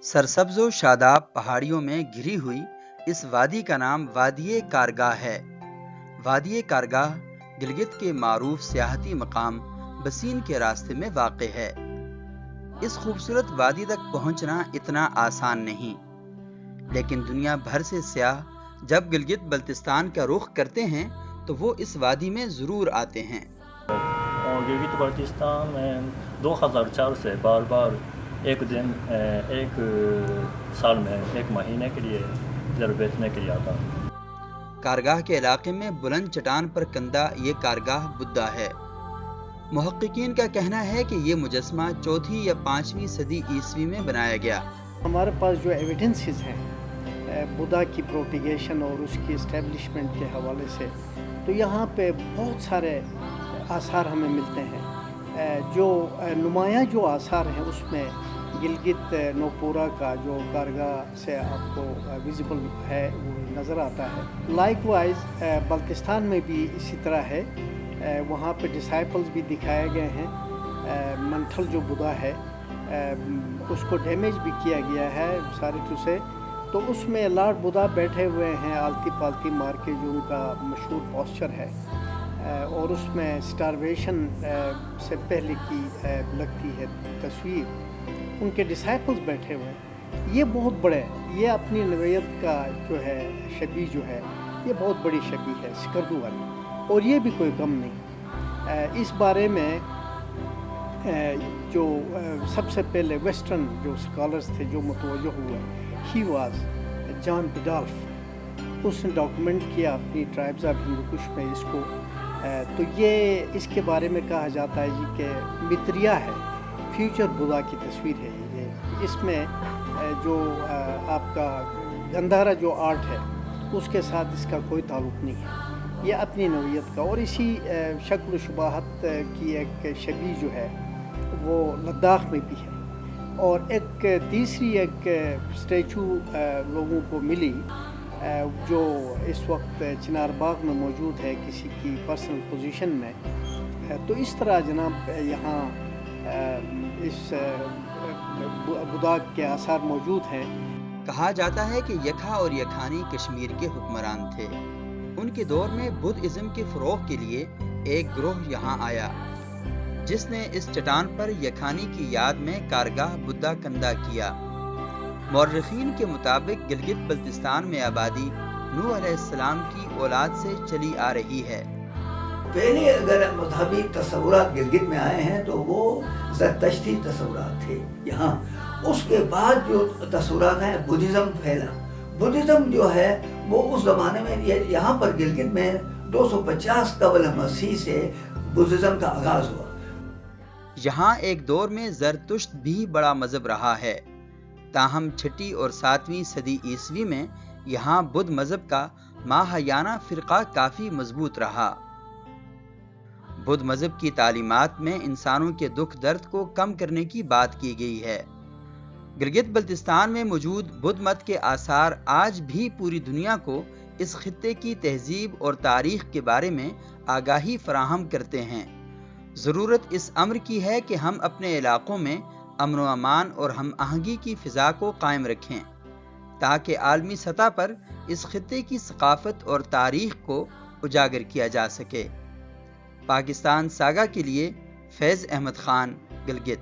सरसब्ज व शादाब पहाड़ियों में घिरी हुई इस वादी का नाम वादी कारगाह है। वादी कारगाह गिलगित के मारूफ सियाहती मकाम बसीन के रास्ते में वाक़ है। इस खूबसूरत वादी तक पहुंचना इतना आसान नहीं, लेकिन दुनिया भर से सियाह जब गिलगित बल्तिस्तान का रुख करते हैं तो वो इस वादी में ज़रूर आते हैं। गिलगित बल्तिस्तान में 2004 से बार बार एक दिन, एक साल में एक महीने के लिए इधर बैठने के लिए आता हूँ। कारगाह के इलाके में बुलंद चट्टान पर कंदा ये कारगाह बुद्धा है। मुहक्किकीन का कहना है कि ये मुजस्मा 4वीं या 5वीं सदी ईस्वी में बनाया गया। हमारे पास जो एविडेंसेस हैं बुद्धा की प्रोपिगेशन और उसकी इस्टेब्लिशमेंट के हवाले से, तो यहाँ पे बहुत सारे आसार हमें मिलते हैं। जो नुमायाँ जो आसार हैं उसमें गिलगित नोपोरा का जो कारगाह से आपको विजिबल है वो नज़र आता है। लाइकवाइज बल्तिस्तान में भी इसी तरह है। वहाँ पे डिसाइपल्स भी दिखाए गए हैं। मंथल जो बुद्धा है उसको डैमेज भी किया गया है सारे से, तो उसमें लॉर्ड बुद्धा बैठे हुए हैं आलती पालती मार के, जो उनका मशहूर पोस्चर है, और उसमें स्टारवेशन से पहले की लगती है तस्वीर। उनके डिसाइपल्स बैठे हुए हैं। ये बहुत बड़े, ये अपनी नबूवत का जो है शबी जो है, ये बहुत बड़ी शबी है सिकरदू वाली, और ये भी कोई कम नहीं। इस बारे में जो सबसे पहले वेस्टर्न जो स्कॉलर्स थे जो मुतवज्जो हुए, ही वाज जॉन बिडॉल्फ। उसने डॉक्यूमेंट किया अपनी ट्राइब्स ऑफ हिंदू कुश में इसको। तो ये इसके बारे में कहा जाता है जी कि मित्रिया है, फ्यूचर बुद्धा की तस्वीर है ये। इसमें जो आपका गंधारा जो आर्ट है उसके साथ इसका कोई ताल्लुक़ नहीं है। ये अपनी नौइयत का, और इसी शक्ल शुबाहत की एक शबी जो है वो लद्दाख में भी है। और एक तीसरी एक स्टैचू लोगों को मिली जो इस वक्त चिनार बाग में मौजूद है किसी की पर्सनल पोजीशन में। तो इस तरह जनाब यहाँ इस बुद्धा के आसार मौजूद हैं। कहा जाता है कि यखा और यखानी कश्मीर के हुक्मरान थे। उनके दौर में बुद्धिज़्म के फ़रोग़ के लिए एक ग्रोह यहाँ आया जिसने इस चट्टान पर यखानी की याद में कारगाह बुद्धा कंदा किया। मौर्रिखीन के मुताबिक गिलगित बल्तिस्तान में आबादी नूह अलैहिस्सलाम की औलाद से चली आ रही है। पहले अगर मज़हबी तस्वुरात गिलगित में आए हैं तो वो ज़रतश्ती तस्वुरात थे यहाँ। उसके बाद जो तस्वुरात हैं बुद्धिज़्म फैला। बुद्धिज़्म जो है वो उस ज़माने में यहाँ पर गिलगित में 250 कबल मसीह से बुद्धिज़्म का आगाज़ हुआ। यहाँ एक दौर में ज़रतुश्त भी बड़ा मज़हब रहा है, ताहम 6वीं और 7वीं सदी ईस्वी में यहाँ बुद्ध मज़हब का महायाना फ़िरक़ा काफ़ी मजबूत रहा। बुद्ध मज़हब की तालीमात में इंसानों के दुख दर्द को कम करने की बात की गई है। गिलगित बल्तिस्तान में मौजूद बुद्ध मत के आसार आज भी पूरी दुनिया को इस खित्ते की तहजीब और तारीख़ के बारे में आगाही फराहम करते हैं। ज़रूरत इस अम्र की है कि हम अपने इलाक़ों में अमन व अमान और हम आहंगी की फ़िज़ा को कायम रखें, ताकि आलमी सतह पर इस खित्ते की सक़ाफ़त और तारीख़ को उजागर किया जा सके। पाकिस्तान सागा के लिए फैज़ अहमद खान, गिलगित।